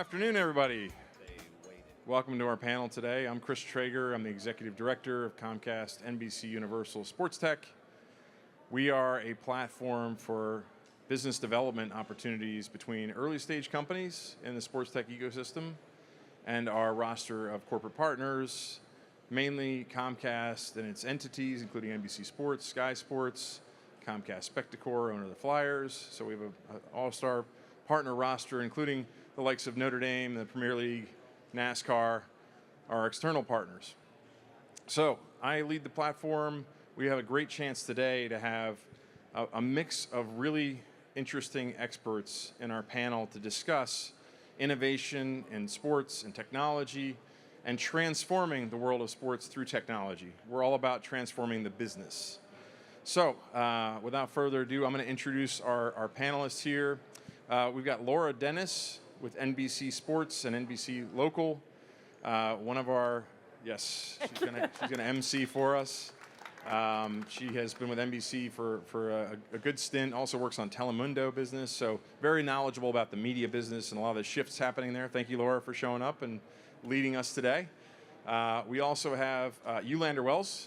afternoon, everybody. Welcome to our panel today. I'm Chris Traeger. I'm the Executive Director of Comcast NBC Universal Sports Tech. We are a platform for business development opportunities between early stage companies in the sports tech ecosystem and our roster of corporate partners, mainly Comcast and its entities, including NBC Sports, Sky Sports, Comcast Spectacor, owner of the Flyers. So we have an all-star partner roster, including the likes of Notre Dame, the Premier League, NASCAR, our external partners. So I lead the platform. We have a great chance today to have a mix of really interesting experts in our panel to discuss innovation in sports and technology and transforming the world of sports through technology. We're all about transforming the business. So without further ado, I'm going to introduce our panelists here. We've got Laura Dennis with NBC Sports and NBC Local. One of our, yes, she's gonna MC for us. She has been with NBC for a good stint, also works on Telemundo business, so very knowledgeable about the media business and a lot of the shifts happening there. Thank you, Laura, for showing up and leading us today. We also have Ulander Wells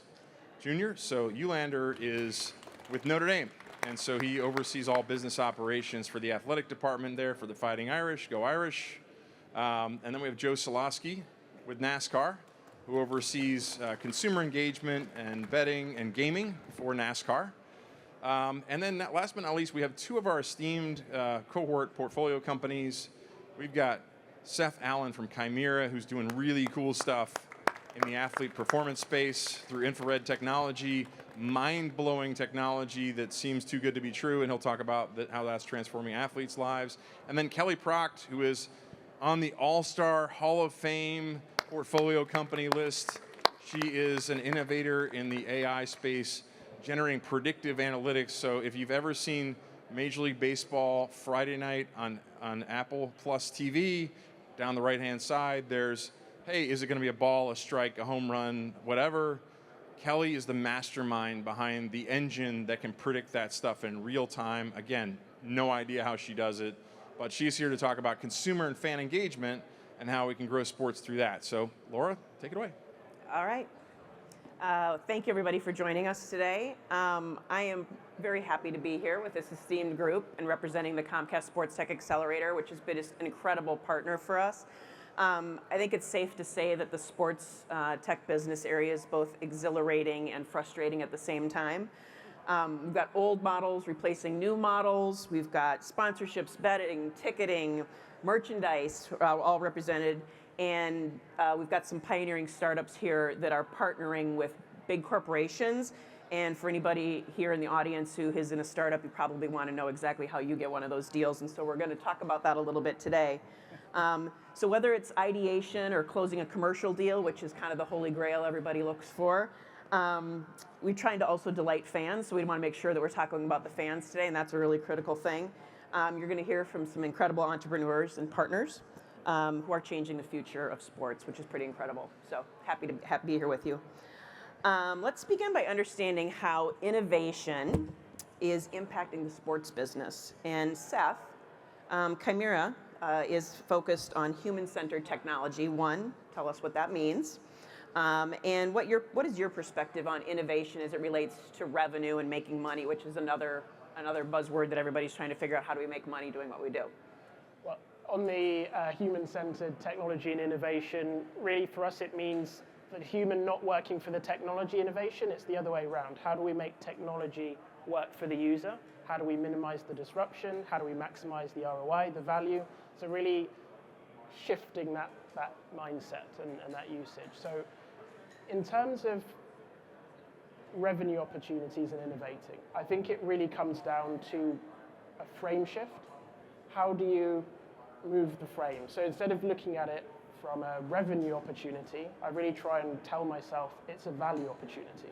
Jr. So Ulander is with Notre Dame, and so he oversees all business operations for the athletic department there for the Fighting Irish, Go Irish. And then we have Joe Solosky with NASCAR, who oversees consumer engagement and betting and gaming for NASCAR. And then last but not least, we have two of our esteemed cohort portfolio companies. We've got Seth Allen from Chimera, who's doing really cool stuff in the athlete performance space through infrared technology, mind-blowing technology that seems too good to be true, and he'll talk about how that's transforming athletes' lives. And then Kelly Proct, who is on the All-Star Hall of Fame portfolio company list. She is an innovator in the AI space, generating predictive analytics. So if you've ever seen Major League Baseball Friday night on Apple Plus TV, down the right-hand side, there's, hey, is it going to be a ball, a strike, a home run, whatever? Kelly is the mastermind behind the engine that can predict that stuff in real time. Again, no idea how she does it, but she's here to talk about consumer and fan engagement and how we can grow sports through that. So, Laura, take it away. All right. Thank you, everybody, for joining us today. I am very happy to be here with this esteemed group and representing the Comcast Sports Tech Accelerator, which has been an incredible partner for us. I think it's safe to say that the sports tech business area is both exhilarating and frustrating at the same time. We've got old models replacing new models. We've got sponsorships, betting, ticketing, merchandise, all represented. And we've got some pioneering startups here that are partnering with big corporations. And for anybody here in the audience who is in a startup, you probably want to know exactly how you get one of those deals. And so we're going to talk about that a little bit today. So whether it's ideation or closing a commercial deal, which is kind of the holy grail everybody looks for, we're trying to also delight fans. So we want to make sure that we're talking about the fans today, and that's a really critical thing. You're going to hear from some incredible entrepreneurs and partners who are changing the future of sports, which is pretty incredible. So happy to be here with you. Let's begin by understanding how innovation is impacting the sports business. And Seth, Chimera is focused on human-centered technology. One, tell us what that means. And what is your perspective on innovation as it relates to revenue and making money, which is another buzzword that everybody's trying to figure out, how do we make money doing what we do? Well, on the human-centered technology and innovation, really for us it means that human not working for the technology innovation, it's the other way around. How do we make technology work for the user? How do we minimize the disruption? How do we maximize the ROI, the value? So really shifting that mindset and that usage. So in terms of revenue opportunities and innovating, I think it really comes down to a frame shift. How do you move the frame? So instead of looking at it from a revenue opportunity, I really try and tell myself it's a value opportunity.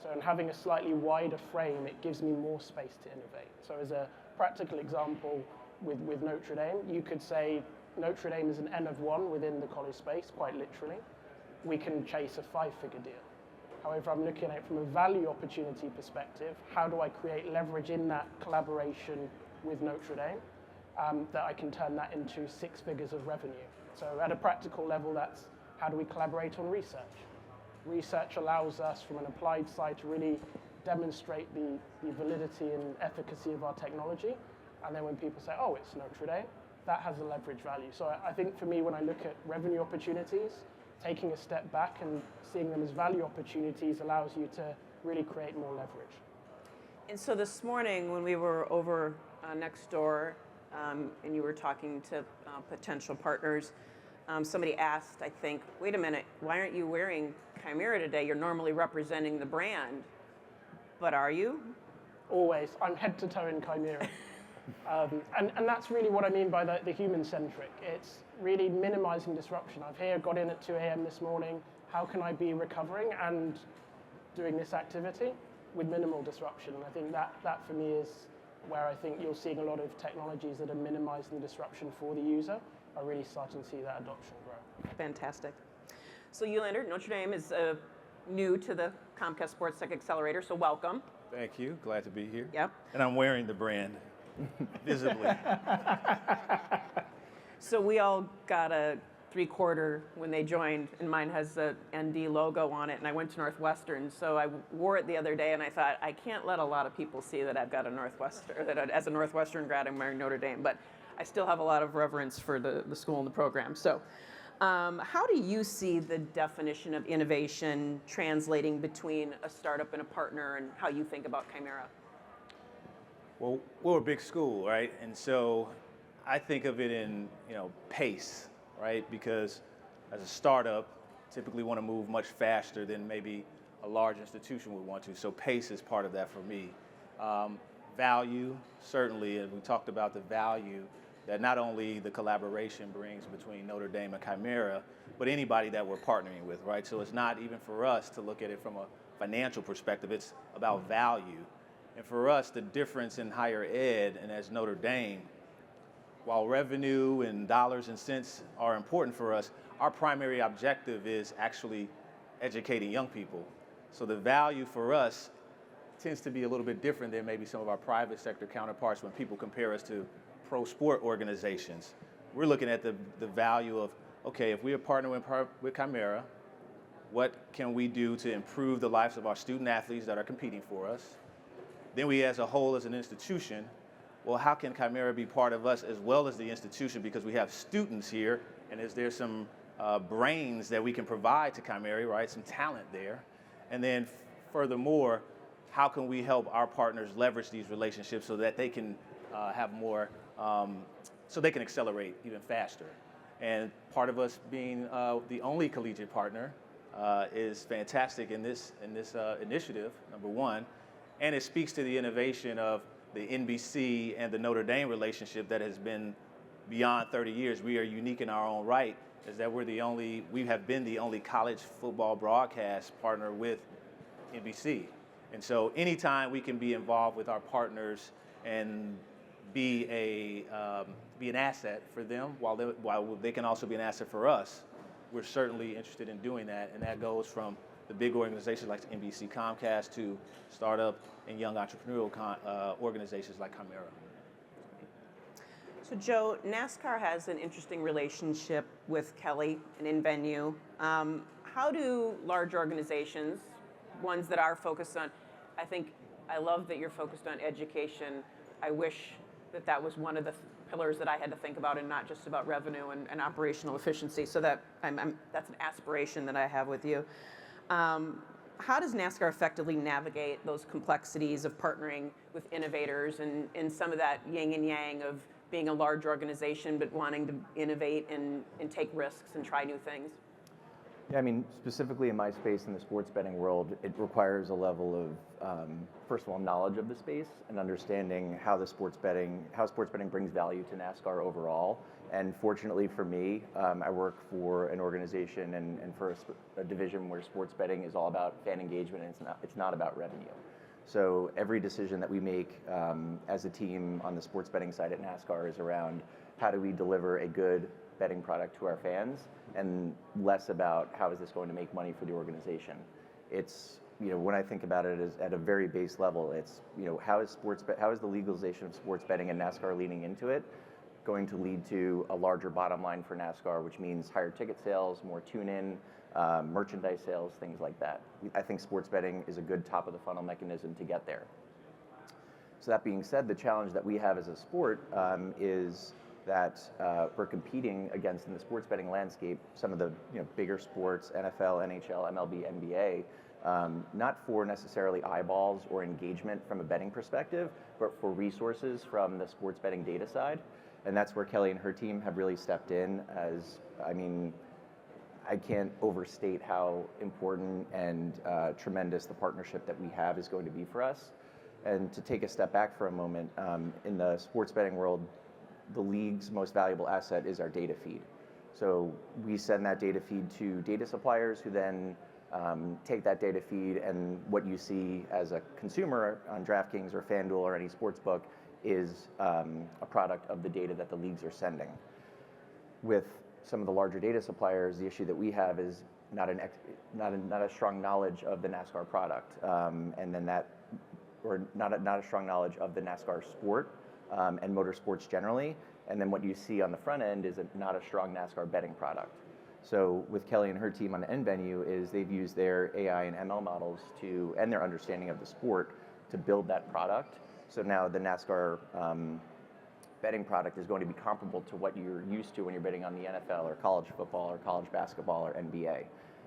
So in having a slightly wider frame, it gives me more space to innovate. So as a practical example with Notre Dame, you could say Notre Dame is an N of 1 within the college space, quite literally. We can chase a 5-figure deal. However, I'm looking at it from a value opportunity perspective. How do I create leverage in that collaboration with Notre Dame that I can turn that into 6 figures of revenue. So at a practical level, that's how do we collaborate on research? Research allows us from an applied side to really demonstrate the validity and efficacy of our technology. And then when people say, oh, it's Notre Dame, that has a leverage value. So I think for me, when I look at revenue opportunities, taking a step back and seeing them as value opportunities allows you to really create more leverage. And so this morning, when we were over next door and you were talking to potential partners, somebody asked, I think, wait a minute, why aren't you wearing Chimera today? You're normally representing the brand, but are you? Always. I'm head to toe in Chimera. And that's really what I mean by the human-centric. It's really minimizing disruption. I've here got in at 2 a.m. this morning. How can I be recovering and doing this activity with minimal disruption? And I think that for me is where I think you're seeing a lot of technologies that are minimizing the disruption for the user are really starting to see that adoption grow. Fantastic. So you, Leonard, Notre Dame is new to the Comcast Sports Tech Accelerator, so welcome. Thank you. Glad to be here. Yep. And I'm wearing the brand visibly. So we all got a 3/4 when they joined, and mine has the ND logo on it, and I went to Northwestern, so I wore it the other day, and I thought, I can't let a lot of people see that I've got a Northwestern, or that as a Northwestern grad I'm wearing Notre Dame, but I still have a lot of reverence for the school and the program. So how do you see the definition of innovation translating between a startup and a partner, and how you think about Chimera? Well, we're a big school, right? And so I think of it in, pace, right? Because as a startup, typically want to move much faster than maybe a large institution would want to. So pace is part of that for me. Value, certainly, and we talked about the value that not only the collaboration brings between Notre Dame and Chimera, but anybody that we're partnering with, right? So it's not even for us to look at it from a financial perspective, it's about value. And for us, the difference in higher ed and as Notre Dame, while revenue and dollars and cents are important for us, our primary objective is actually educating young people. So the value for us tends to be a little bit different than maybe some of our private sector counterparts when people compare us to pro sport organizations. We're looking at the value of, okay, if we are partnering with Chimera, what can we do to improve the lives of our student athletes that are competing for us? Then we as a whole, as an institution, well, how can Chimera be part of us as well as the institution, because we have students here, and is there some brains that we can provide to Chimera, right, some talent there? And then furthermore, how can we help our partners leverage these relationships so that they can have more, so they can accelerate even faster? And part of us being the only collegiate partner is fantastic in this initiative, number one. And it speaks to the innovation of the NBC and the Notre Dame relationship that has been beyond 30 years. We are unique in our own right, is that we have been the only college football broadcast partner with NBC. And so anytime we can be involved with our partners and be an asset for them, while they can also be an asset for us, we're certainly interested in doing that. And that goes from the big organizations like NBC Comcast to startup and young entrepreneurial organizations like Chimera. So Joe, NASCAR has an interesting relationship with Kelly and InVenue. How do large organizations, ones that are focused on, I love that you're focused on education. I wish that was one of the pillars that I had to think about, and not just about revenue and operational efficiency. So that's an aspiration that I have with you. How does NASCAR effectively navigate those complexities of partnering with innovators and some of that yin and yang of being a large organization but wanting to innovate and take risks and try new things? Yeah, I mean, specifically in my space in the sports betting world, it requires a level of, first of all, knowledge of the space and understanding how sports betting brings value to NASCAR overall. And fortunately for me, I work for an organization and for a division where sports betting is all about fan engagement, and it's not about revenue. So every decision that we make as a team on the sports betting side at NASCAR is around how do we deliver a good betting product to our fans, and less about how is this going to make money for the organization. It's, when I think about it at a very base level, it's, how is the legalization of sports betting and NASCAR leaning into it? going to lead to a larger bottom line for NASCAR, which means higher ticket sales, more tune-in, merchandise sales, things like that. I think sports betting is a good top of the funnel mechanism to get there. So that being said, the challenge that we have as a sport is that we're competing against, in the sports betting landscape, some of the bigger sports, NFL, NHL, MLB, NBA, not for necessarily eyeballs or engagement from a betting perspective, but for resources from the sports betting data side. And that's where Kelly and her team have really stepped in as, I can't overstate how important and tremendous the partnership that we have is going to be for us. And to take a step back for a moment, in the sports betting world, the league's most valuable asset is our data feed. So we send that data feed to data suppliers who then take that data feed, and what you see as a consumer on DraftKings or FanDuel or any sports book is a product of the data that the leagues are sending. With some of the larger data suppliers, the issue that we have is not a strong knowledge of the NASCAR product, and then or not a strong knowledge of the NASCAR sport and motorsports generally. And then what you see on the front end is not a strong NASCAR betting product. So with Kelly and her team on nVenue is they've used their AI and ML models and their understanding of the sport to build that product. So now the NASCAR betting product is going to be comparable to what you're used to when you're betting on the NFL or college football or college basketball or NBA.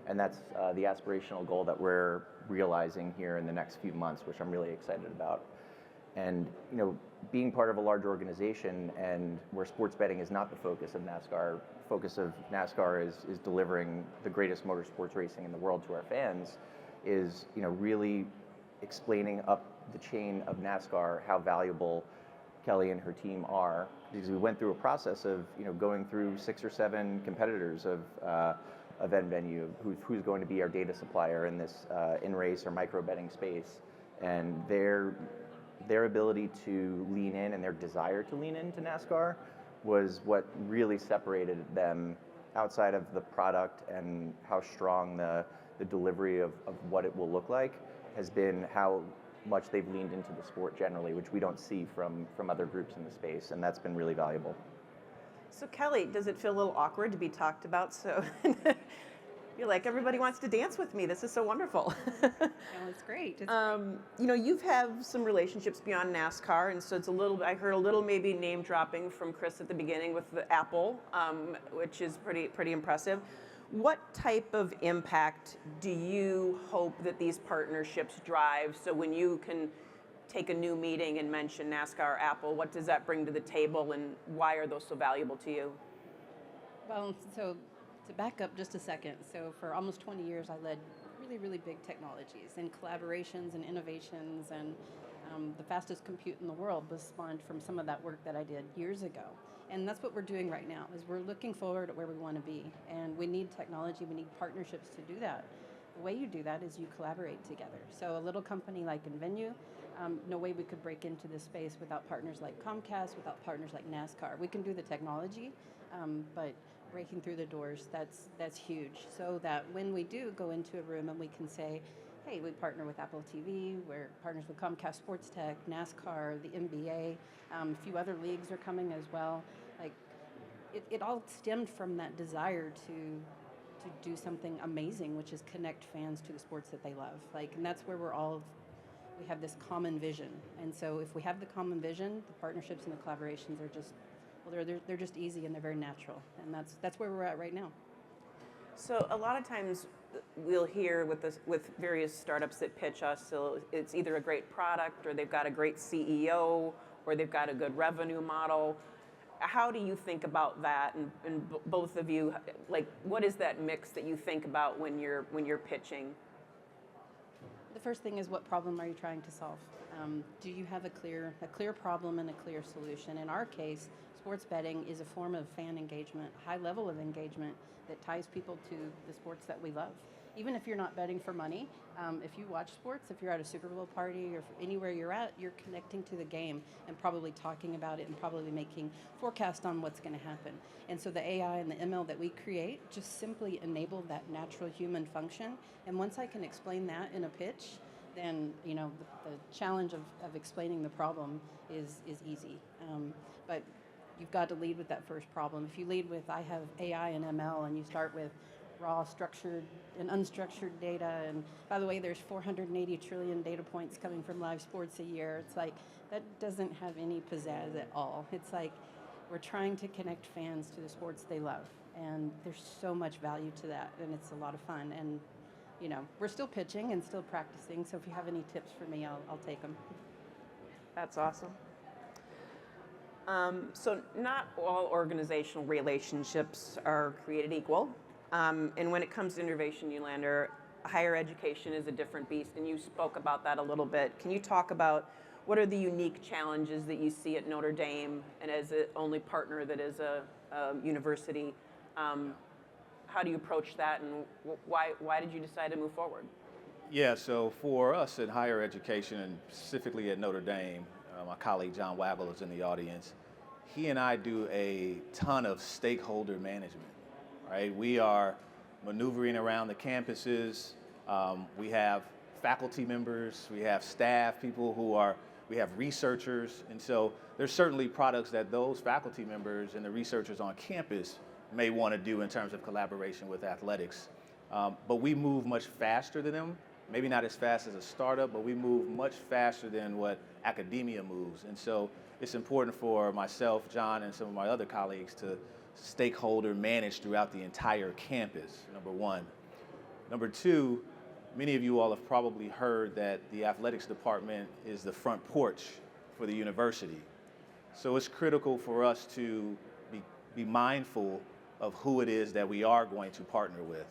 And that's the aspirational goal that we're realizing here in the next few months, which I'm really excited about. And being part of a large organization and where sports betting is not the focus of NASCAR, focus of NASCAR is delivering the greatest motorsports racing in the world to our fans, is really explaining up the chain of NASCAR how valuable Kelly and her team are, because we went through a process of going through 6 or 7 competitors of nVenue, who's going to be our data supplier in this in-race or micro betting space, and their ability to lean in and their desire to lean into NASCAR was what really separated them outside of the product, and how strong the delivery of what it will look like has been how much they've leaned into the sport generally, which we don't see from other groups in the space, and that's been really valuable. So Kelly, does it feel a little awkward to be talked about? So you're like, everybody wants to dance with me. This is so wonderful. No, it's great. It's great. You've have some relationships beyond NASCAR, and so I heard a little maybe name dropping from Chris at the beginning with the Apple, which is pretty impressive. What type of impact do you hope that these partnerships drive? So when you can take a new meeting and mention NASCAR or Apple, what does that bring to the table, and why are those so valuable to you? Well, so to back up just a second, so for almost 20 years, I led really, really big technologies and collaborations and innovations, and the fastest compute in the world was spawned from some of that work that I did years ago. And that's what we're doing right now, is we're looking forward at where we want to be. And we need technology, we need partnerships to do that. The way you do that is you collaborate together. So a little company like nVenue, no way we could break into this space without partners like Comcast, without partners like NASCAR. We can do the technology, but breaking through the doors, that's huge. So that when we do go into a room and we can say, hey, we partner with Apple TV, we're partners with Comcast Sports Tech, NASCAR, the NBA, a few other leagues are coming as well. Like, it all stemmed from that desire to do something amazing, which is connect fans to the sports that they love. And that's where we have this common vision. And so if we have the common vision, the partnerships and the collaborations are just, they're just easy and they're very natural. And that's where we're at right now. So a lot of times we'll hear with various startups that pitch us, so it's either a great product or they've got a great CEO or they've got a good revenue model. How do you think about that? And both of you, what is that mix that you think about when you're pitching? The first thing is, what problem are you trying to solve? Do you have a clear problem and a clear solution? In our case, sports betting is a form of fan engagement, high level of engagement that ties people to the sports that we love. Even if you're not betting for money, if you watch sports, if you're at a Super Bowl party or anywhere you're at, you're connecting to the game and probably talking about it and probably making forecasts on what's going to happen. And so the AI and the ML that we create just simply enable that natural human function. And once I can explain that in a pitch, then the challenge of explaining the problem is easy. But you've got to lead with that first problem. If you lead with, I have AI and ML, and you start with raw, structured, and unstructured data, and by the way, there's 480 trillion data points coming from live sports a year. It's like, that doesn't have any pizzazz at all. It's like, we're trying to connect fans to the sports they love, and there's so much value to that, and it's a lot of fun. And you know, we're still pitching and still practicing, so if you have any tips for me, I'll take them. That's awesome. So not all organizational relationships are created equal. And when it comes to innovation, Yulander, higher education is a different beast, and you spoke about that a little bit. Can you talk about what are the unique challenges that you see at Notre Dame, and as the only partner that is a university, how do you approach that, and why did you decide to move forward? Yeah, so for us in higher education, and specifically at Notre Dame, my colleague John Waggle is in the audience. He and I do a ton of stakeholder management, right? We are maneuvering around the campuses. We have faculty members, we have staff, we have researchers, and so there's certainly products that those faculty members and the researchers on campus may want to do in terms of collaboration with athletics. But we move much faster than them. Maybe not as fast as a startup, but we move much faster than what academia moves. And so it's important for myself, John, and some of my other colleagues to stakeholder manage throughout the entire campus, number one. Number two, many of you all have probably heard that the athletics department is the front porch for the university. So it's critical for us to be mindful of who it is that we are going to partner with.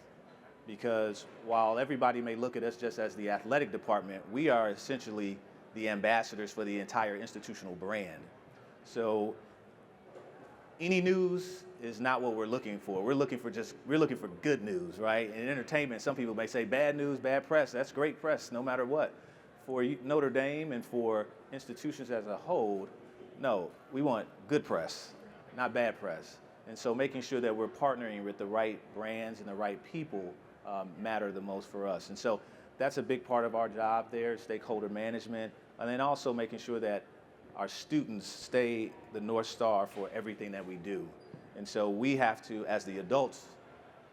Because while everybody may look at us just as the athletic department, we are essentially the ambassadors for the entire institutional brand. So any news is not what we're looking for. We're looking for good news, right? In entertainment, some people may say bad news, bad press. That's great press, no matter what. For Notre Dame and for institutions as a whole, no, we want good press, not bad press. And so making sure that we're partnering with the right brands and the right people matter the most for us. And so that's a big part of our job there, stakeholder management, and then also making sure that our students stay the North Star for everything that we do. And so we have to, as the adults,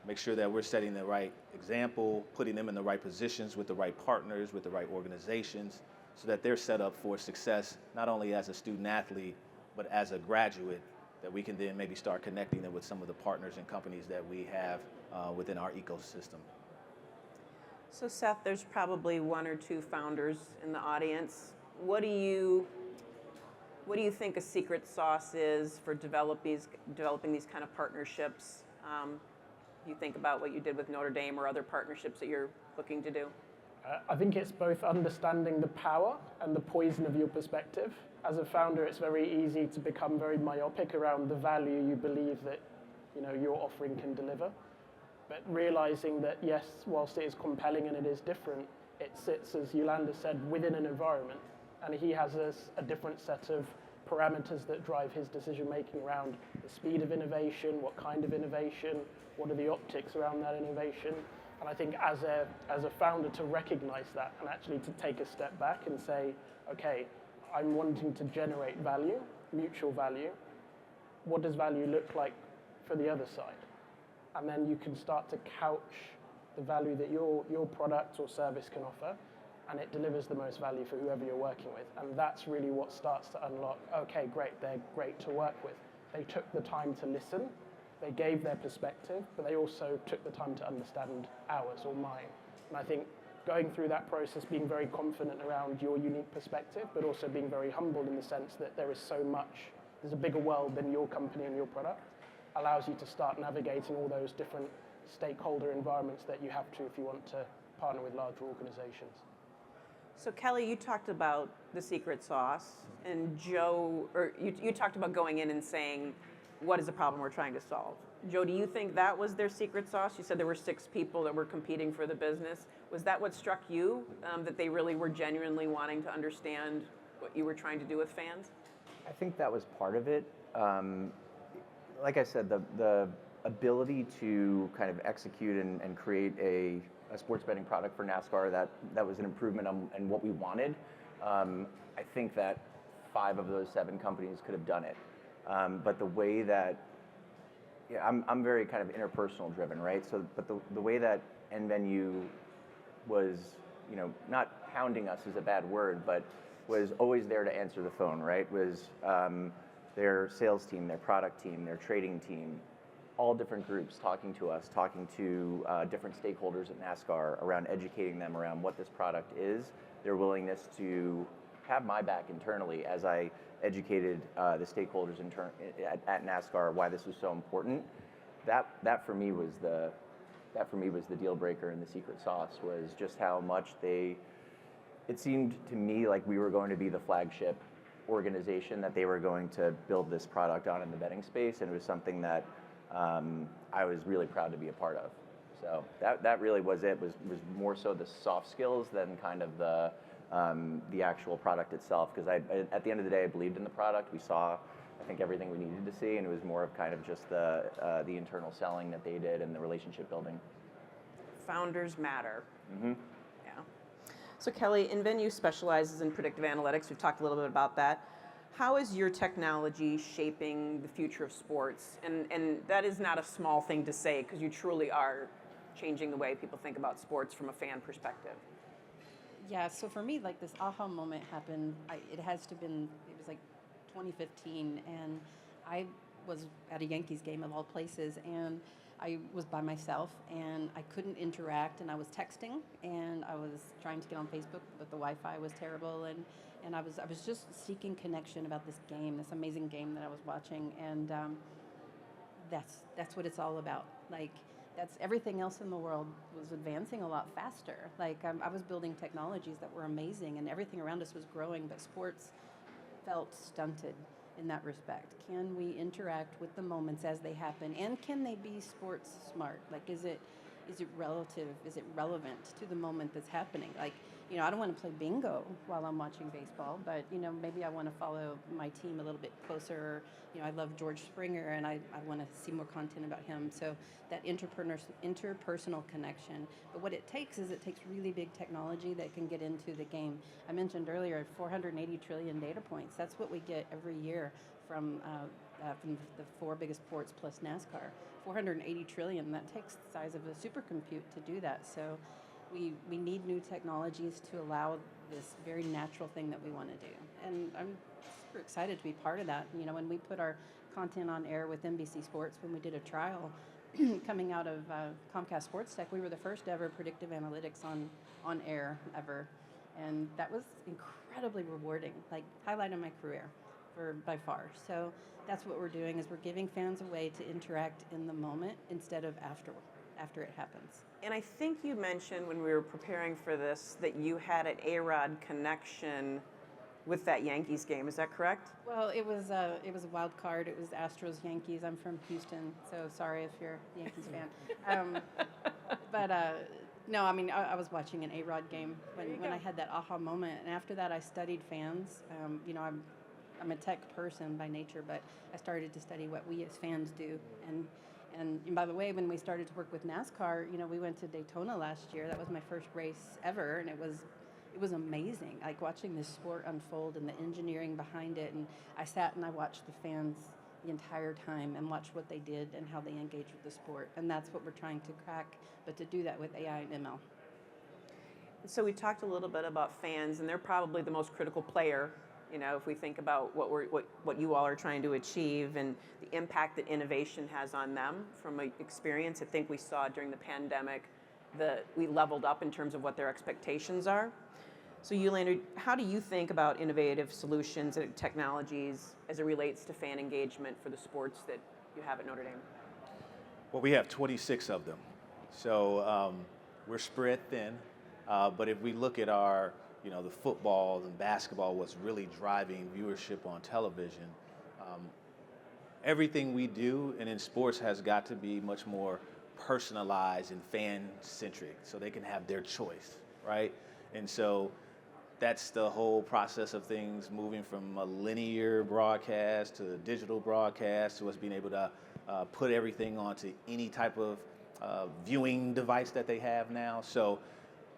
make sure that we're setting the right example, putting them in the right positions with the right partners, with the right organizations, so that they're set up for success, not only as a student athlete, but as a graduate, that we can then maybe start connecting them with some of the partners and companies that we have within our ecosystem. So Seth, there's probably one or two founders in the audience. What do you think a secret sauce is for developing these kind of partnerships? You think about what you did with Notre Dame or other partnerships that you're looking to do? I think it's both understanding the power and the poison of your perspective. As a founder, it's very easy to become very myopic around the value you believe that your offering can deliver. But realizing that, yes, whilst it is compelling and it is different, it sits, as Yulander said, within an environment. And he has a different set of parameters that drive his decision-making around the speed of innovation, what kind of innovation, what are the optics around that innovation. And I think as a founder, to recognize that and actually to take a step back and say, okay, I'm wanting to generate value, mutual value. What does value look like for the other side? And then you can start to couch the value that your product or service can offer, and it delivers the most value for whoever you're working with. And that's really what starts to unlock, okay, great, they're great to work with. They took the time to listen, they gave their perspective, but they also took the time to understand ours or mine. And I think going through that process, being very confident around your unique perspective, but also being very humble in the sense that there is so much, there's a bigger world than your company and your product, allows you to start navigating all those different stakeholder environments that you have to if you want to partner with larger organizations. So Kelly, you talked about the secret sauce, and Joe, or you talked about going in and saying, what is the problem we're trying to solve? Joe, do you think that was their secret sauce? You said there were 6 people that were competing for the business. Was that what struck you, that they really were genuinely wanting to understand what you were trying to do with fans? I think that was part of it. Like I said, the ability to kind of execute and create a sports betting product for NASCAR that was an improvement on what we wanted. I think that 5 of those 7 companies could have done it. But the way that, yeah, I'm very kind of interpersonal driven, right? So, but the way that NVenue was, not hounding us is a bad word, but was always there to answer the phone, right? Was their sales team, their product team, their trading team, all different groups talking to us, talking to different stakeholders at NASCAR around educating them around what this product is, their willingness to have my back internally as I educated the stakeholders at NASCAR why this was so important. That for me was the deal breaker, and the secret sauce was just how much it seemed to me like we were going to be the flagship organization that they were going to build this product on in the betting space, and it was something that I was really proud to be a part of. So that really was it. Was more so the soft skills than kind of the actual product itself. Because at the end of the day, I believed in the product. We saw, I think, everything we needed to see, and it was more of kind of just the internal selling that they did and the relationship building. Founders matter. Mm-hmm. Yeah. So Kelly, NVenue specializes in predictive analytics. We've talked a little bit about that. How is your technology shaping the future of sports? And that is not a small thing to say, because you truly are changing the way people think about sports from a fan perspective. Yeah, so for me, like this aha moment happened, it was like 2015, and I was at a Yankees game of all places, and I was by myself, and I couldn't interact, and I was texting, and I was trying to get on Facebook, but the Wi-Fi was terrible, and I was just seeking connection about this game, this amazing game that I was watching, and that's what it's all about. Like, that's everything else in the world was advancing a lot faster. Like, I was building technologies that were amazing, and everything around us was growing, but sports felt stunted in that respect. Can we interact with the moments as they happen, and can they be sports smart? Like, is it relative? Is it relevant to the moment that's happening? Like, I don't want to play bingo while I'm watching baseball, but maybe I want to follow my team a little bit closer. I love George Springer, and I want to see more content about him. So that interpersonal connection. But what it takes really big technology that can get into the game. I mentioned earlier 480 trillion data points. That's what we get every year from the four biggest sports plus NASCAR. 480 trillion. That takes the size of a supercompute to do that. So we need new technologies to allow this very natural thing that we want to do. And I'm super excited to be part of that. When we put our content on air with NBC Sports, when we did a trial coming out of Comcast Sports Tech, we were the first ever predictive analytics on air ever. And that was incredibly rewarding, like highlight of my career by far. So that's what we're doing, is we're giving fans a way to interact in the moment instead of after it happens. And I think you mentioned when we were preparing for this that you had an A-Rod connection with that Yankees game. Is that correct? Well, it was a wild card. It was Astros Yankees. I'm from Houston, so sorry if you're a Yankees fan. No, I mean, I was watching an A-Rod game when I had that aha moment, and after that I studied fans. I'm a tech person by nature, but I started to study what we as fans do. And by the way, when we started to work with NASCAR, we went to Daytona last year. That was my first race ever, and it was amazing, like watching this sport unfold and the engineering behind it. And I sat and I watched the fans the entire time and watched what they did and how they engaged with the sport. And that's what we're trying to crack, but to do that with AI and ML. So we talked a little bit about fans, and they're probably the most critical player. If we think about what you all are trying to achieve and the impact that innovation has on them from an experience, I think we saw during the pandemic that we leveled up in terms of what their expectations are. So Yulander, how do you think about innovative solutions and technologies as it relates to fan engagement for the sports that you have at Notre Dame? Well, we have 26 of them. So we're spread thin. But if we look at our the football and basketball, what's really driving viewership on television, everything we do and in sports has got to be much more personalized and fan-centric so they can have their choice, right? And so that's the whole process of things moving from a linear broadcast to a digital broadcast to us being able to put everything onto any type of viewing device that they have now. So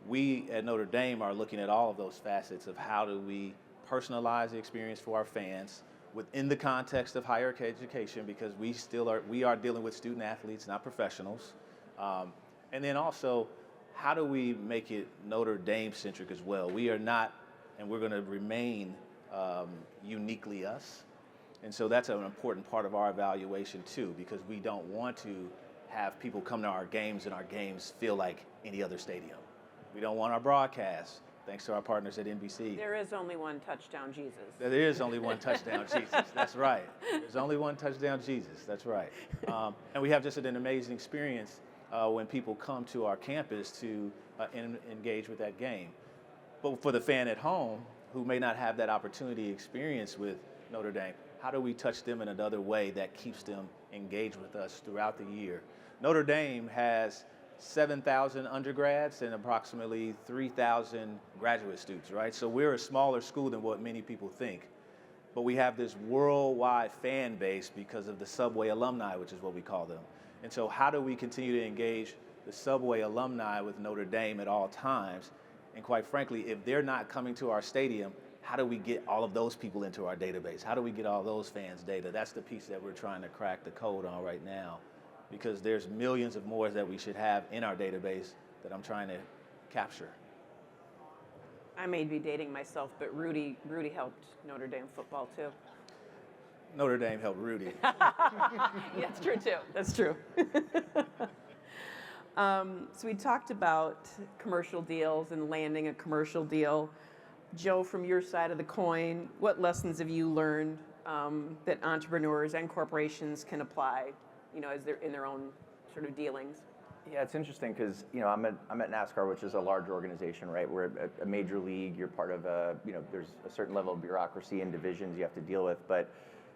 we at Notre Dame are looking at all of those facets of how do we personalize the experience for our fans within the context of higher education, because we are dealing with student athletes, not professionals. And then also, how do we make it Notre Dame centric as well? We are not, and we're going to remain uniquely us. And so that's an important part of our evaluation too, because we don't want to have people come to our games and our games feel like any other stadium. We don't want our broadcast, thanks to our partners at NBC. There is only one touchdown, Jesus. There is only one touchdown, Jesus. That's right. There's only one touchdown, Jesus. That's right. And we have just an amazing experience when people come to our campus to engage with that game. But for the fan at home who may not have that opportunity experience with Notre Dame, how do we touch them in another way that keeps them engaged with us throughout the year? Notre Dame has 7,000 undergrads and approximately 3,000 graduate students, right? So we're a smaller school than what many people think. But we have this worldwide fan base because of the Subway alumni, which is what we call them. And so how do we continue to engage the Subway alumni with Notre Dame at all times? And quite frankly, if they're not coming to our stadium, how do we get all of those people into our database? How do we get all those fans' data? That's the piece that we're trying to crack the code on right now, because there's millions of more that we should have in our database that I'm trying to capture. I may be dating myself, but Rudy helped Notre Dame football too. Notre Dame helped Rudy. Yeah, that's true too. That's true. So we talked about commercial deals and landing a commercial deal. Joe, from your side of the coin, what lessons have you learned that entrepreneurs and corporations can apply, as they're in their own sort of dealings? Yeah, it's interesting because I'm at NASCAR, which is a large organization, right? We're a major league. You're part of there's a certain level of bureaucracy and divisions you have to deal with. But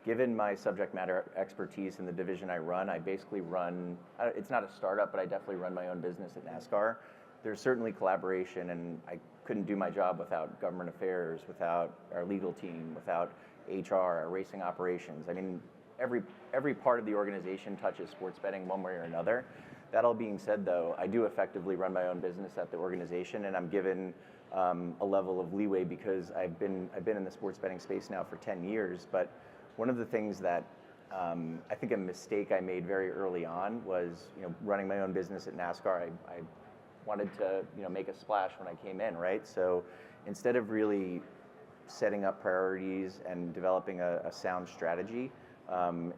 given my subject matter expertise in the division I run, I basically run. It's not a startup, but I definitely run my own business at NASCAR. There's certainly collaboration, and I couldn't do my job without government affairs, without our legal team, without HR, our racing operations. I mean, every part of the organization touches sports betting one way or another. That all being said, though, I do effectively run my own business at the organization, and I'm given a level of leeway because I've been in the sports betting space now for 10 years. But one of the things that I think a mistake I made very early on was, running my own business at NASCAR. I wanted to, make a splash when I came in, right? So instead of really setting up priorities and developing a sound strategy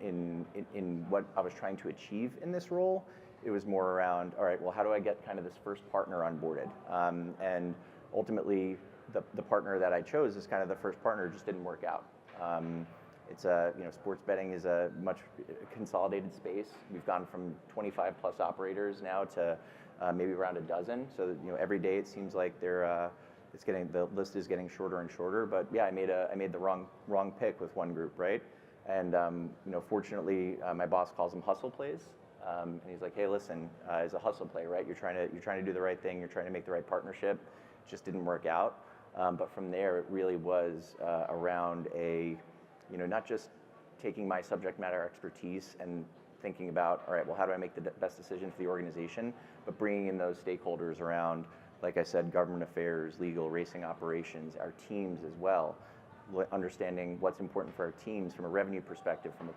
in what I was trying to achieve in this role, it was more around, all right, well, how do I get kind of this first partner onboarded? And ultimately, the partner that I chose as kind of the first partner just didn't work out. It's sports betting is a much consolidated space. We've gone from 25 plus operators now to maybe around a dozen. So every day it seems like the list is getting shorter and shorter. But yeah, I made the wrong pick with one group, right? And fortunately, my boss calls them hustle plays. And he's like, hey, listen, it's a hustle play, right? You're trying to do the right thing. You're trying to make the right partnership. It just didn't work out. But from there, it really was around not just taking my subject matter expertise and thinking about, all right, well, how do I make the best decision for the organization, but bringing in those stakeholders around, like I said, government affairs, legal, racing operations, our teams as well, understanding what's important for our teams from a revenue perspective, from a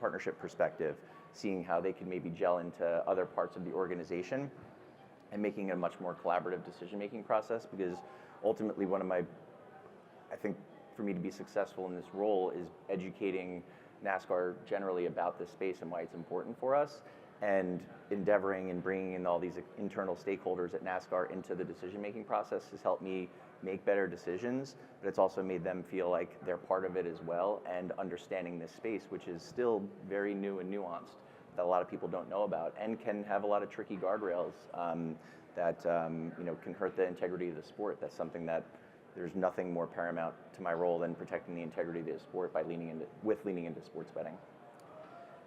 partnership perspective, seeing how they can maybe gel into other parts of the organization and making a much more collaborative decision-making process, because ultimately I think for me to be successful in this role is educating NASCAR generally about this space and why it's important for us, and endeavoring and bringing in all these internal stakeholders at NASCAR into the decision-making process has helped me make better decisions, but it's also made them feel like they're part of it as well, and understanding this space, which is still very new and nuanced, that a lot of people don't know about, and can have a lot of tricky guardrails that can hurt the integrity of the sport. That's something that there's nothing more paramount to my role than protecting the integrity of the sport by leaning into sports betting.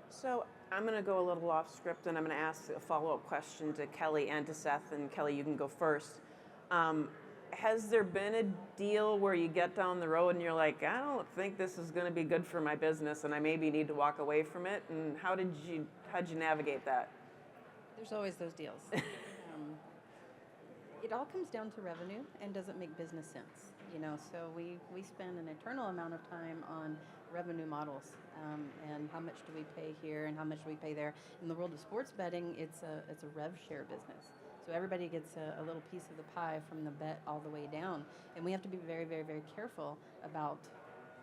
So I'm going to go a little off script, and I'm going to ask a follow-up question to Kelly and to Seth. And Kelly, you can go first. Has there been a deal where you get down the road and you're like, I don't think this is going to be good for my business, and I maybe need to walk away from it? And how'd you navigate that? There's always those deals. It all comes down to revenue and does it make business sense? So we spend an eternal amount of time on revenue models, and how much do we pay here and how much do we pay there. In the world of sports betting, it's a rev share business. So everybody gets a little piece of the pie from the bet all the way down. And we have to be very, very, very careful about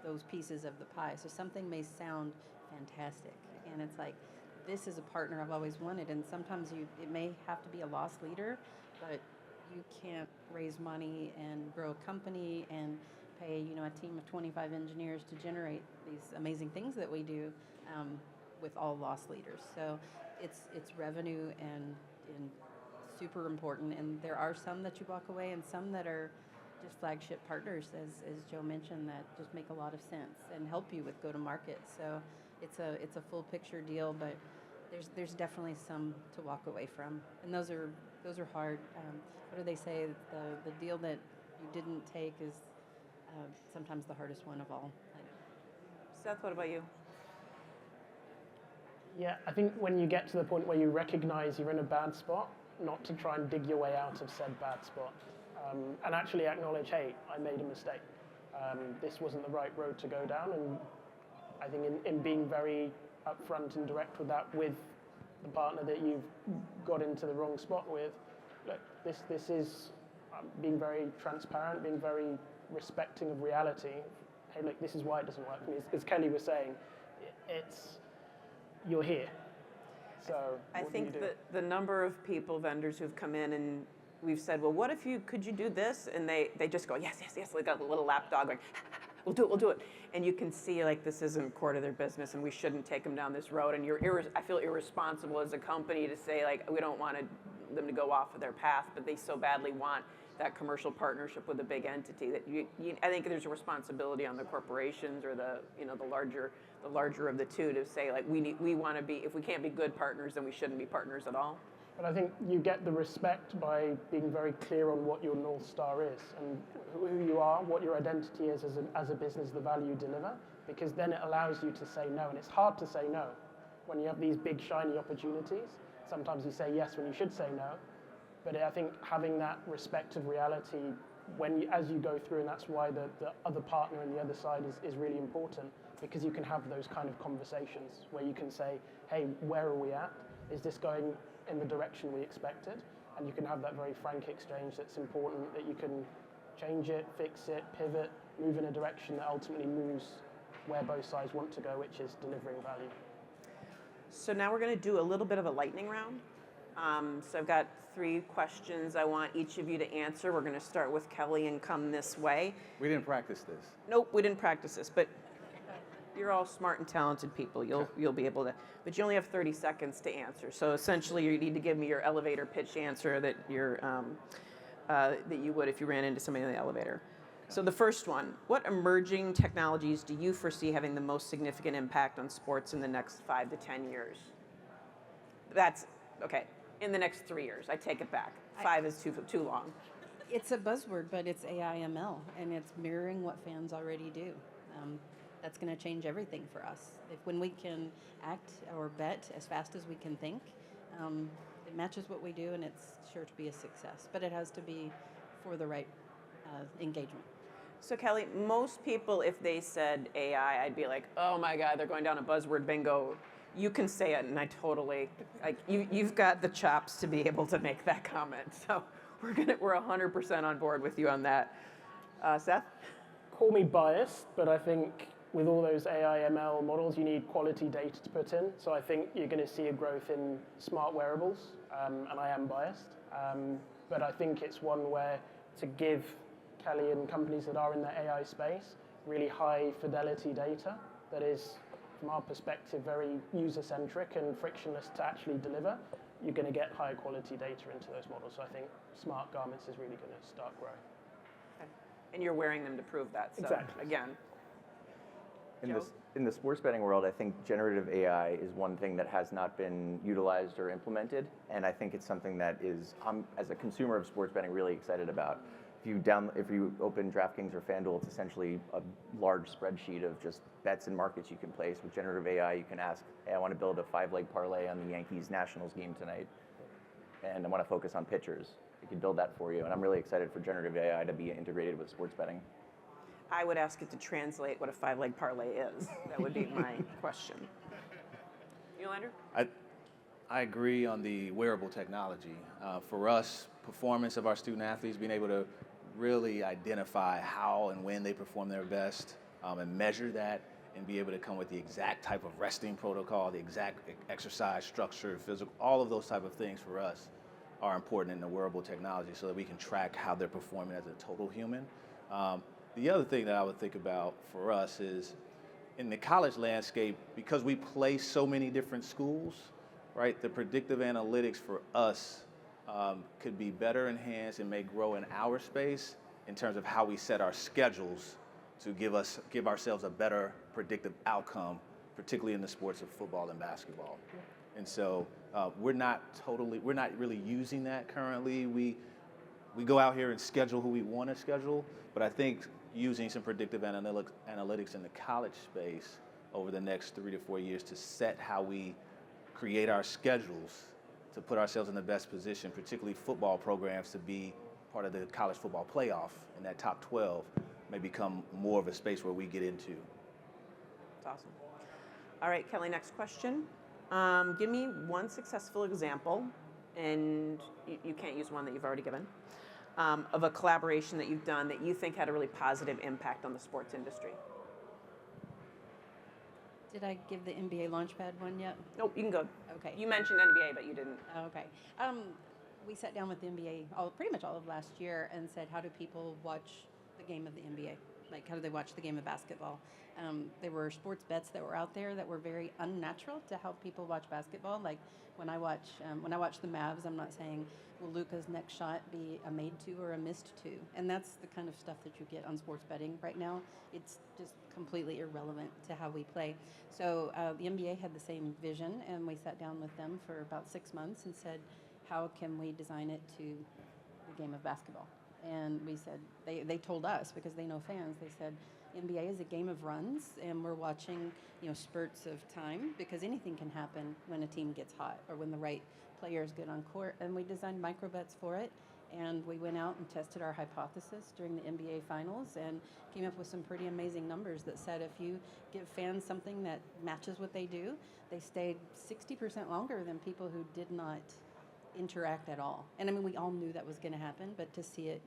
those pieces of the pie. So something may sound fantastic, and it's like, this is a partner I've always wanted. And sometimes it may have to be a loss leader, but you can't raise money and grow a company and pay a team of 25 engineers to generate these amazing things that we do with all loss leaders. So it's revenue and super important. And there are some that you walk away, and some that are just flagship partners, as Joe mentioned, that just make a lot of sense and help you with go to market. So it's a full picture deal, but there's definitely some to walk away from, and those are hard. What do they say? The deal that you didn't take is sometimes the hardest one of all. Seth, what about you? Yeah, I think when you get to the point where you recognize you're in a bad spot, not to try and dig your way out of said bad spot, and actually acknowledge, hey, I made a mistake. This wasn't the right road to go down, and I think in being very upfront and direct with that, with the partner that you've got into the wrong spot with, look, this is being very transparent, being very respecting of reality. Hey, look, this is why it doesn't work for me. As Kelly was saying, you're here. So I what do you think do? that the number of vendors who've come in and we've said, well, could you do this? And they just go, yes, like a little lapdog, like, we'll do it. And you can see like this isn't core to their business and we shouldn't take them down this road. And I feel irresponsible as a company to say like, we don't want them to go off of their path, but they so badly want that commercial partnership with a big entity that I think there's a responsibility on the corporations or the larger of the two to say like, we want to be, if we can't be good partners, then we shouldn't be partners at all. But I think you get the respect by being very clear on what your North Star is and who you are, what your identity is as a business, the value you deliver, because then it allows you to say no. And it's hard to say no when you have these big, shiny opportunities. Sometimes you say yes when you should say no. But I think having that respect of reality as you go through, and that's why the other partner on the other side is really important, because you can have those kind of conversations where you can say, hey, where are we at? Is this going in the direction we expected? And you can have that very frank exchange that's important, that you can change it, fix it, pivot, move in a direction that ultimately moves where both sides want to go, which is delivering value. So now we're going to do a little bit of a lightning round. So I've got 3 questions I want each of you to answer. We're going to start with Kelly and come this way. We didn't practice this. Nope, we didn't practice this, but you're all smart and talented people. You'll be able to, but you only have 30 seconds to answer. So essentially, you need to give me your elevator pitch answer that you would if you ran into somebody in the elevator. So the first one: what emerging technologies do you foresee having the most significant impact on sports in the next 5 to 10 years? That's okay. In the next 3 years, I take it back. 5 is too long. It's a buzzword, but it's AI ML, and it's mirroring what fans already do. That's going to change everything for us. When we can act or bet as fast as we can think, it matches what we do, and it's sure to be a success. But it has to be for the right engagement. So Kelly, most people, if they said AI, I'd be like, oh my God, they're going down a buzzword bingo. You can say it, and I totally, like, you've got the chops to be able to make that comment. So we're 100% on board with you on that. Seth? Call me biased, but I think with all those AI ML models, you need quality data to put in. So I think you're going to see a growth in smart wearables, and I am biased. But I think it's one where to give Kelly and companies that are in the AI space really high fidelity data that is, from our perspective, very user-centric and frictionless to actually deliver, you're going to get high quality data into those models. So I think smart garments is really going to start growing. Okay. And you're wearing them to prove that. So Exactly. Again. In the sports betting world, I think generative AI is one thing that has not been utilized or implemented, and I think it's something that I'm, as a consumer of sports betting, really excited about. If you open DraftKings or FanDuel, it's essentially a large spreadsheet of just bets and markets you can place. With generative AI, you can ask, hey, I want to build a 5-leg parlay on the Yankees-Nationals game tonight, and I want to focus on pitchers. It can build that for you, and I'm really excited for generative AI to be integrated with sports betting. I would ask it to translate what a five-leg parlay is. That would be my question. You, Andrew? I agree on the wearable technology. For us, performance of our student athletes, being able to really identify how and when they perform their best and measure that and be able to come with the exact type of resting protocol, the exact exercise structure, physical, all of those type of things for us are important in the wearable technology so that we can track how they're performing as a total human. The other thing that I would think about for us is in the college landscape, because we play so many different schools, right, the predictive analytics for us could be better enhanced and may grow in our space in terms of how we set our schedules to give ourselves a better predictive outcome, particularly in the sports of football and basketball. And so we're not really using that currently. We go out here and schedule who we want to schedule, but I think using some predictive analytics in the college space over the next 3 to 4 years to set how we create our schedules to put ourselves in the best position, particularly football programs, to be part of the college football playoff in that top 12 may become more of a space where we get into. That's awesome. All right, Kelly, next question. Give me one successful example, and you can't use one that you've already given, of a collaboration that you've done that you think had a really positive impact on the sports industry. Did I give the NBA Launchpad one yet? Nope, you can go. Okay. You mentioned NBA, but you didn't. Okay. We sat down with the NBA pretty much all of last year and said, how do people watch the game of the NBA? Like, how do they watch the game of basketball? There were sports bets that were out there that were very unnatural to help people watch basketball. Like when I watch the Mavs, I'm not saying, will Luka's next shot be a made to or a missed to? And that's the kind of stuff that you get on sports betting right now. It's just completely irrelevant to how we play. So the NBA had the same vision, and we sat down with them for about 6 months and said, how can we design it to the game of basketball? And we said, they told us, because they know fans, they said, NBA is a game of runs, and we're watching, spurts of time, because anything can happen when a team gets hot or when the right players get on court. And we designed micro bets for it, and we went out and tested our hypothesis during the NBA finals and came up with some pretty amazing numbers that said if you give fans something that matches what they do, they stayed 60% longer than people who did not interact at all. And I mean, we all knew that was going to happen, but to see it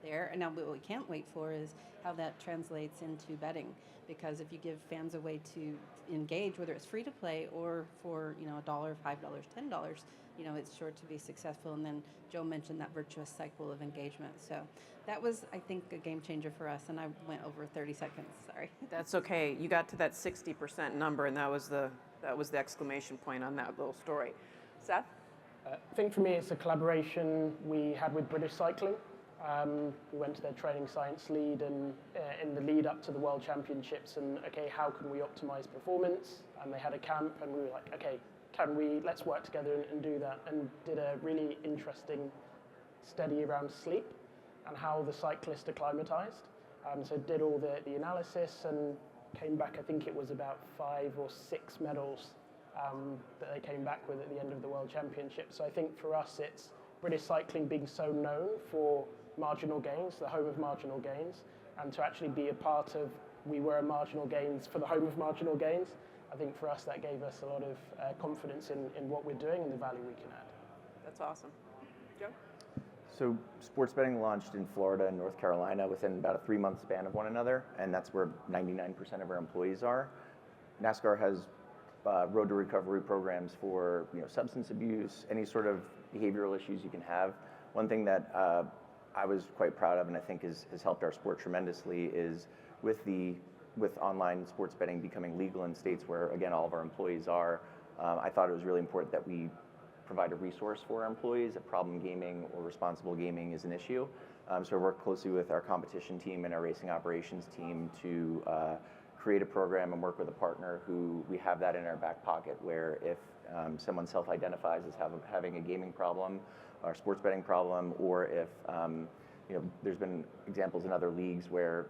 there, and now what we can't wait for is how that translates into betting, because if you give fans a way to engage, whether it's free to play or for $1, $5, $10, it's sure to be successful. And then Joe mentioned that virtuous cycle of engagement. So that was, I think, a game changer for us, and I went over 30 seconds, sorry. That's okay. You got to that 60% number, and that was the exclamation point on that little story. Seth? I think for me, it's a collaboration we had with British Cycling. We went to their training science lead and in the lead up to the World Championships, and how can we optimize performance? And they had a camp, and we were like, let's work together and do that, and did a really interesting study around sleep and how the cyclists acclimatized. So did all the analysis and came back, I think it was about 5 or 6 medals that they came back with at the end of the World Championship. So I think for us, it's British Cycling being so known for marginal gains, the home of marginal gains, and to actually be a part of, we were a marginal gains for the home of marginal gains. I think for us that gave us a lot of confidence in what we're doing and the value we can add. That's awesome. Joe? So sports betting launched in Florida and North Carolina within about a 3-month span of one another, and that's where 99% of our employees are. NASCAR has road to recovery programs for substance abuse, any sort of behavioral issues you can have. One thing that I was quite proud of, and I think has helped our sport tremendously, is with online sports betting becoming legal in states where, again, all of our employees are, I thought it was really important that we provide a resource for our employees if problem gaming or responsible gaming is an issue. So I work closely with our competition team and our racing operations team to create a program and work with a partner who we have that in our back pocket, where if someone self-identifies as having a gaming problem or sports betting problem, or if there's been examples in other leagues where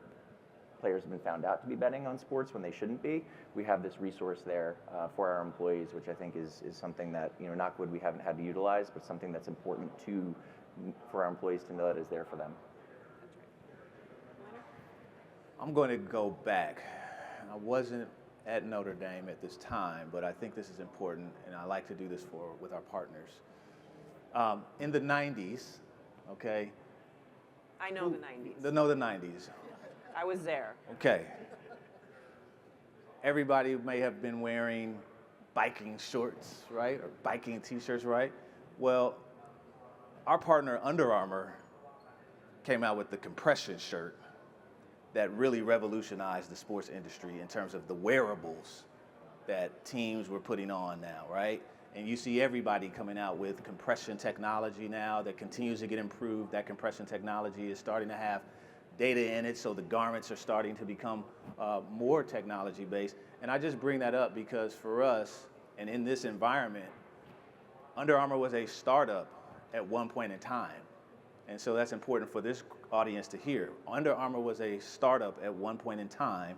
players have been found out to be betting on sports when they shouldn't be, we have this resource there for our employees, which I think is something that, knock wood, we haven't had to utilize, but something that's important for our employees to know that is there for them. I'm going to go back. I wasn't at Notre Dame at this time, but I think this is important, and I like to do this with our partners. In the 90s, okay? I know the 90s. The 90s. I was there. Okay. Everybody may have been wearing biking shorts, right? Or biking t-shirts, right? Well, our partner Under Armour came out with the compression shirt that really revolutionized the sports industry in terms of the wearables that teams were putting on now, right? And you see everybody coming out with compression technology now that continues to get improved. That compression technology is starting to have data in it, so the garments are starting to become more technology-based. And I just bring that up because for us, and in this environment, Under Armour was a startup at one point in time. And so that's important for this audience to hear. Under Armour was a startup at one point in time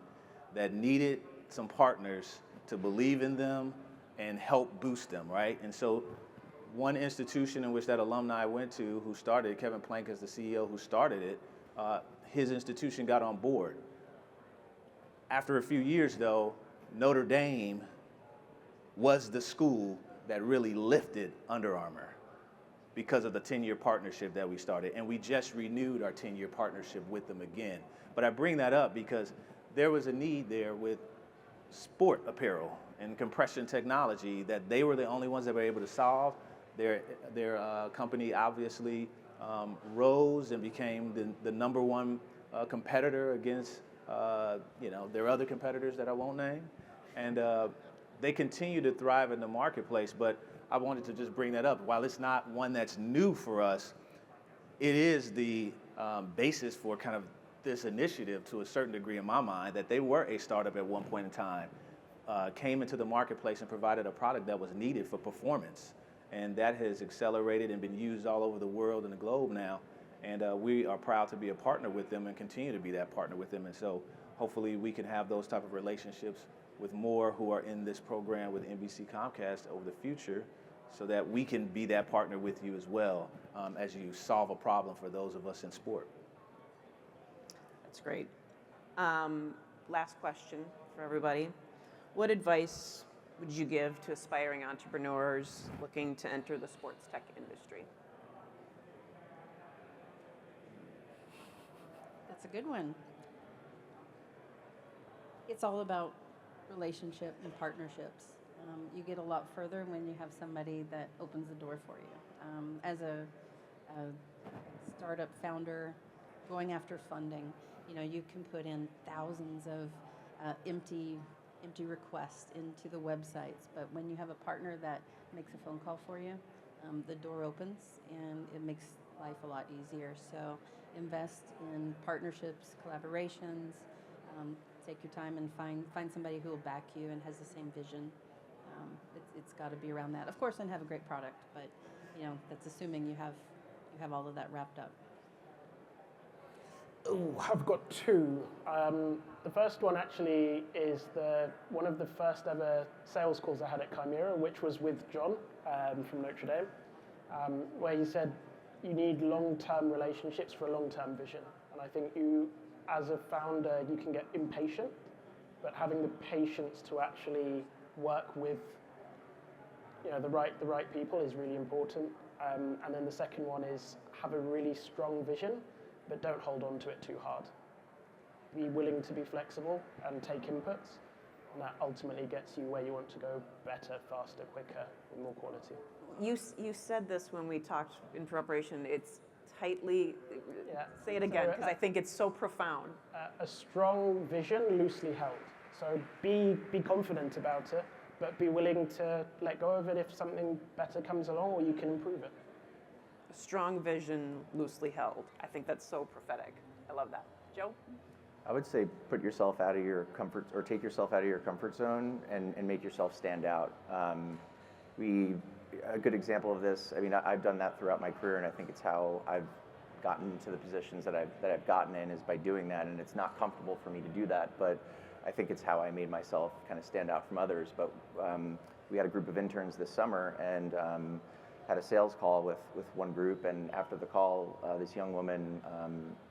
that needed some partners to believe in them and help boost them, right? And so one institution in which that alumni went to who started, Kevin Plank is the CEO who started it, his institution got on board. After a few years though, Notre Dame was the school that really lifted Under Armour because of the 10-year partnership that we started. And we just renewed our 10-year partnership with them again. But I bring that up because there was a need there with sport apparel and compression technology that they were the only ones that were able to solve. Their company obviously rose and became the number one competitor against their other competitors that I won't name. And they continue to thrive in the marketplace, but I wanted to just bring that up. While it's not one that's new for us, it is the basis for kind of this initiative to a certain degree in my mind, that they were a startup at one point in time, came into the marketplace and provided a product that was needed for performance. And that has accelerated and been used all over the world and the globe now. And we are proud to be a partner with them and continue to be that partner with them. And so hopefully we can have those type of relationships with more who are in this program with NBC Comcast over the future, so that we can be that partner with you as well as you solve a problem for those of us in sport. That's great. Last question for everybody. What advice would you give to aspiring entrepreneurs looking to enter the sports tech industry? That's a good one. It's all about relationship and partnerships. You get a lot further when you have somebody that opens the door for you. As a startup founder, going after funding, you can put in thousands of empty requests into the websites, but when you have a partner that makes a phone call for you, the door opens and it makes life a lot easier. So invest in partnerships, collaborations, take your time and find somebody who will back you and has the same vision. It's got to be around that, of course, and have a great product, but that's assuming you have all of that wrapped up. Ooh, I've got two. The first one actually is one of the first ever sales calls I had at Chimera, which was with John from Notre Dame, where he said you need long-term relationships for a long-term vision. And I think you, as a founder, you can get impatient, but having the patience to actually work with the right people is really important. And then the second one is have a really strong vision, but don't hold on to it too hard. Be willing to be flexible and take inputs, and that ultimately gets you where you want to go better, faster, quicker, with more quality. You said this when we talked in preparation. It's tightly, Yeah. say it again, because I think it's so profound. A strong vision, loosely held. So be confident about it, but be willing to let go of it if something better comes along or you can improve it. A strong vision, loosely held. I think that's so prophetic. I love that. Joe? I would say put yourself out of your comfort, or take yourself out of your comfort zone and make yourself stand out. A good example of this, I mean, I've done that throughout my career, and I think it's how I've gotten to the positions that I've gotten in, is by doing that. And it's not comfortable for me to do that, but I think it's how I made myself kind of stand out from others. But we had a group of interns this summer, and had a sales call with one group, and after the call, this young woman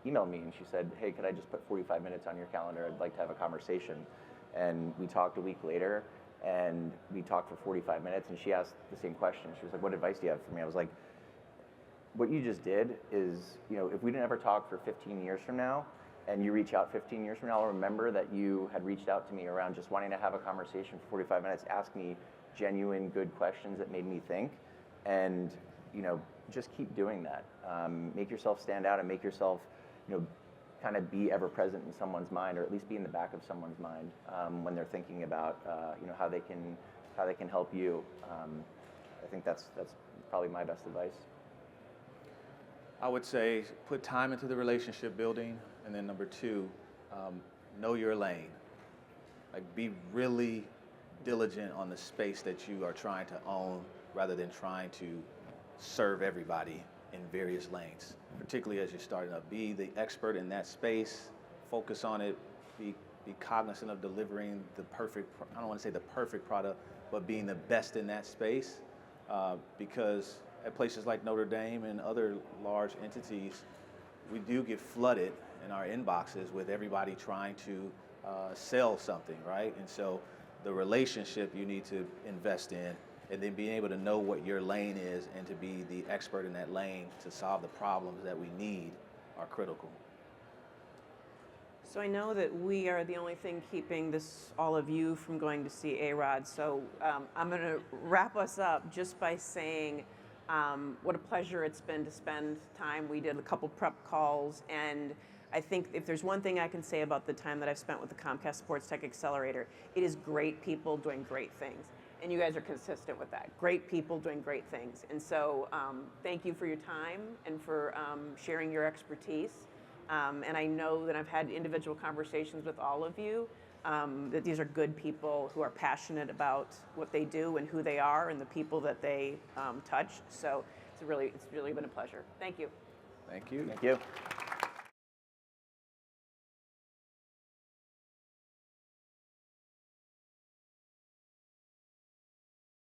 emailed me and she said, "Hey, could I just put 45 minutes on your calendar? I'd like to have a conversation." And we talked a week later, and we talked for 45 minutes, and she asked the same question. She was like, "What advice do you have for me?" I was like, "What you just did is, if we didn't ever talk for 15 years from now, and you reach out 15 years from now, I'll remember that you had reached out to me around just wanting to have a conversation for 45 minutes, ask me genuine, good questions that made me think, and, just keep doing that. Make yourself stand out and make yourself, kind of be ever present in someone's mind, or at least be in the back of someone's mind when they're thinking about, how they can help you." I think that's probably my best advice. I would say put time into the relationship building, and then number two, know your lane. Like, be really diligent on the space that you are trying to own, rather than trying to serve everybody in various lanes, particularly as you're starting up. Be the expert in that space, focus on it, be cognizant of delivering the perfect, I don't want to say the perfect product, but being the best in that space, because at places like Notre Dame and other large entities, we do get flooded in our inboxes with everybody trying to sell something, right? And so the relationship you need to invest in, and then being able to know what your lane is and to be the expert in that lane to solve the problems that we need are critical. So I know that we are the only thing keeping all of you from going to see A-Rod. So I'm going to wrap us up just by saying what a pleasure it's been to spend time. We did a couple prep calls, and I think if there's one thing I can say about the time that I've spent with the Comcast Sports Tech Accelerator, it is great people doing great things. And you guys are consistent with that. Great people doing great things. And so thank you for your time and for sharing your expertise. And I know that I've had individual conversations with all of you, that these are good people who are passionate about what they do and who they are and the people that they touch. So it's really been a pleasure. Thank you. Thank you. Thank you.